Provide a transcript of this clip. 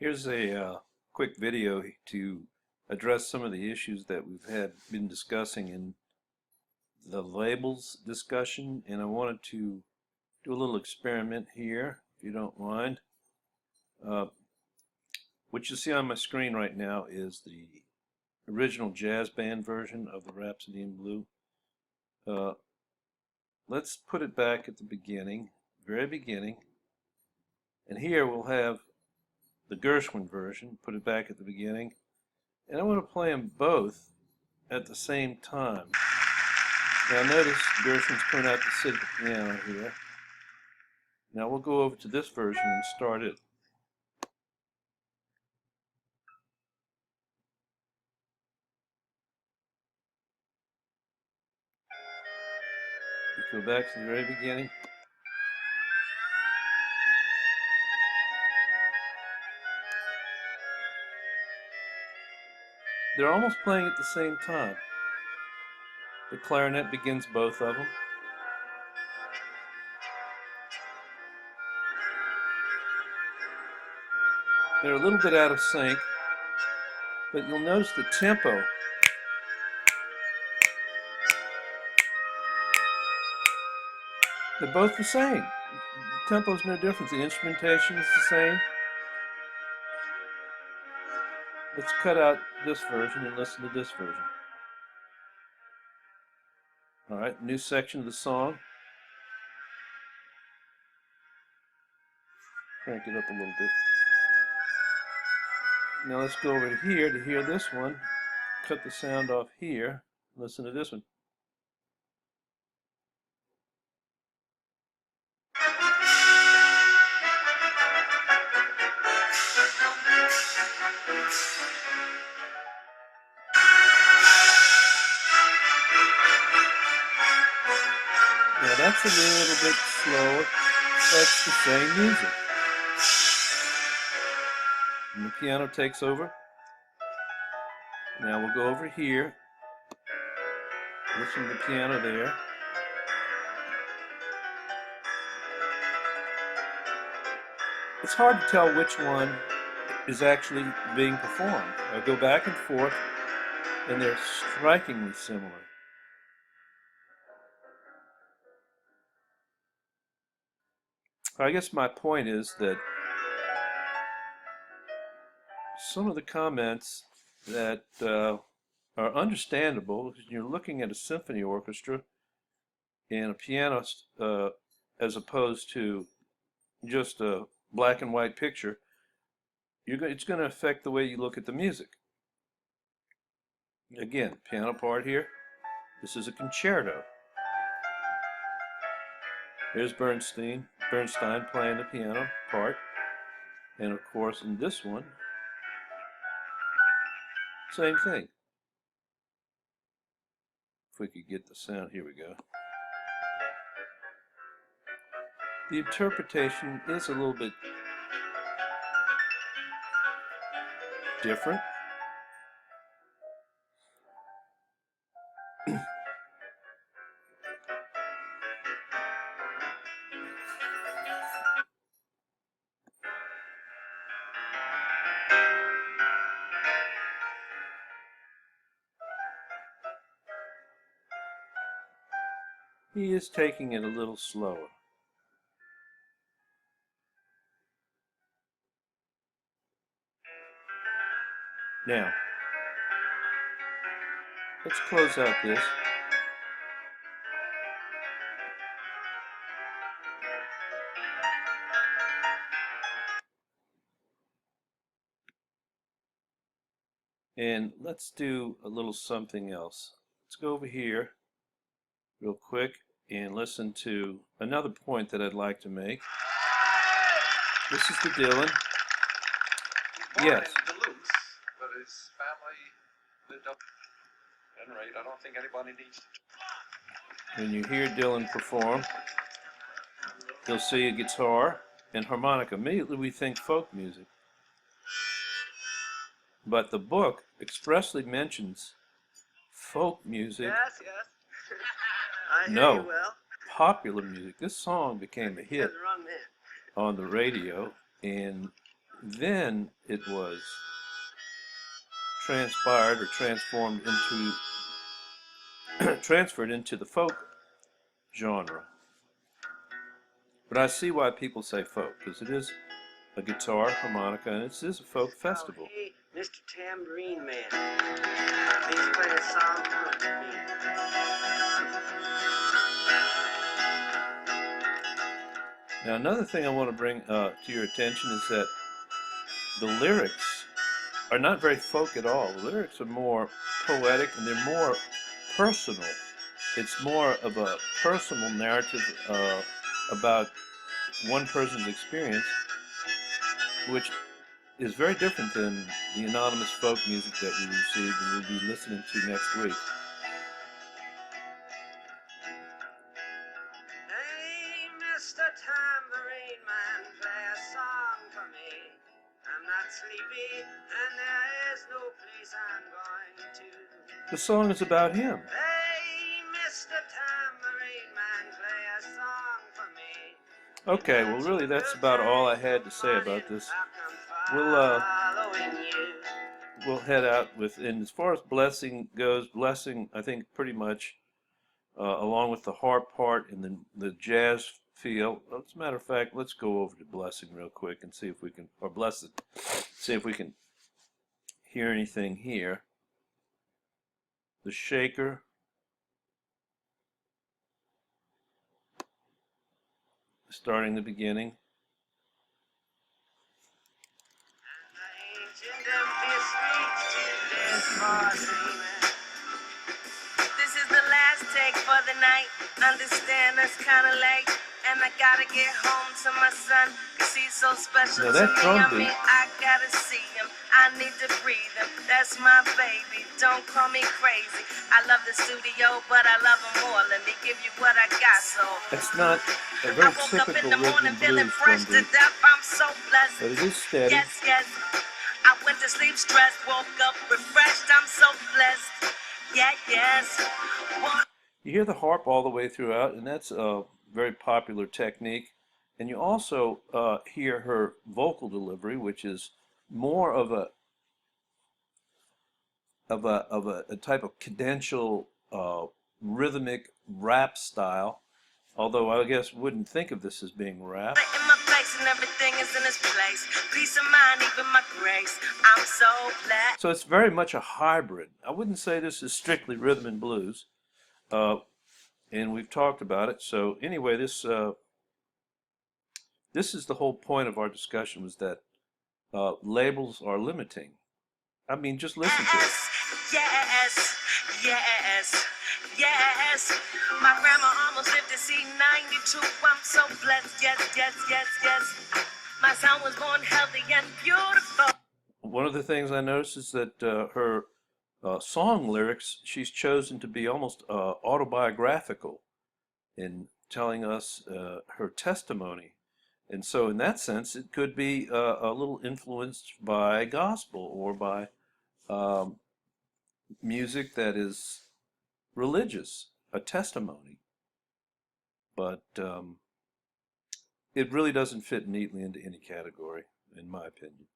Here's a quick video to address some of the issues that we've been discussing in the labels discussion, and I wanted to do a little experiment here, if you don't mind. What you see on my screen right now is the original jazz band version of the Rhapsody in Blue. Let's put it back at the beginning, very beginning, and here we'll have the Gershwin version, put it back at the beginning, and I want to play them both at the same time. Now notice Gershwin's coming out to sit at the piano here. Now we'll go over to this version and start it. Let's go back to the very beginning. They're almost playing at the same time. The clarinet begins both of them. They're a little bit out of sync, but you'll notice the tempo. They're both the same. The tempo's no different. The instrumentation is the same. Let's cut out this version and listen to this version. Alright, new section of the song. Crank it up a little bit. Now let's go over here to hear this one. Cut the sound off here. Listen to this one. Now that's a little bit slower. That's the same music. And the piano takes over. Now we'll go over here. Listen to the piano there. It's hard to tell which one is actually being performed. I go back and forth, and they're strikingly similar. I guess my point is that some of the comments that are understandable, because you're looking at a symphony orchestra and a pianist as opposed to just a black and white picture, it's going to affect the way you look at the music. Again, piano part here. This is a concerto. There's Bernstein playing the piano part. And of course in this one, same thing. If we could get the sound, here we go. The interpretation is a little bit different. He is taking it a little slower. Now, let's close out this. And let's do a little something else. Let's go over here real quick and listen to another point that I'd like to make. This is the Dylan. Yes. In Duluth, but his family lived up in rate. I don't think anybody needs to. When you hear Dylan perform, you'll see a guitar and harmonica. Immediately we think folk music. But the book expressly mentions folk music. Yes, yes. I hear No, you well. popular music. This song became a You're hit the wrong man. on the radio, and then it was transpired or transformed into transferred into the folk genre. But I see why people say folk, because it is a guitar, harmonica, and it is a folk festival. Oh, hey, Mr. Tambourine Man. Please play a song for me. Now, another thing I want to bring to your attention is that the lyrics are not very folk at all. The lyrics are more poetic and they're more personal. It's more of a personal narrative about one person's experience, which is very different than the anonymous folk music that we received and we'll be listening to next week. Hey, Mr. Tambourine Man, play a song for me. I'm not sleepy, and there is no place I'm going to. The song is about him. Hey, Mr. Tambourine Man, play a song for me. Okay, well really that's about all I had to say about this. We'll head out with, and as far as Blessing goes, Blessing I think pretty much along with the harp part and the jazz feel. As a matter of fact, let's go over to Blessing real quick and see if we can, or Blessed, see if we can hear anything here. The shaker. Starting the beginning. This is the last take for the night. Understand it's kind of late, and I gotta get home to my son, 'cause he's so special Now to that me. drum I beat. mean, I gotta see him. I need to breathe him. That's my baby. Don't call me crazy. I love the studio, but I love him more. Let me give you what I got. So That's not a I very woke up in typical the rhythm morning and feeling blues fresh drum to beat, death. I'm so blessed. but it is steady. Yes, yes. I went to sleep stressed, woke up refreshed. I'm so blessed. Yeah, yes. You hear the harp all the way throughout, and that's a very popular technique. And you also hear her vocal delivery, which is more of a type of cadential, rhythmic rap style. Although I guess wouldn't think of this as being rap. In my place and everything is in its place. Peace of mind, even my grace. I'm so blessed. So it's very much a hybrid. I wouldn't say this is strictly rhythm and blues. And we've talked about it. So anyway, this is the whole point of our discussion, was that labels are limiting. I mean, just listen to it. Yes, yes, yes. My grandma almost lived to see 92. I'm so blessed. Yes, yes, yes, yes. My son was born healthy and beautiful. One of the things I noticed is that her song lyrics, she's chosen to be almost autobiographical in telling us her testimony. And so in that sense, it could be a little influenced by gospel or by music that is religious, a testimony. But it really doesn't fit neatly into any category, in my opinion.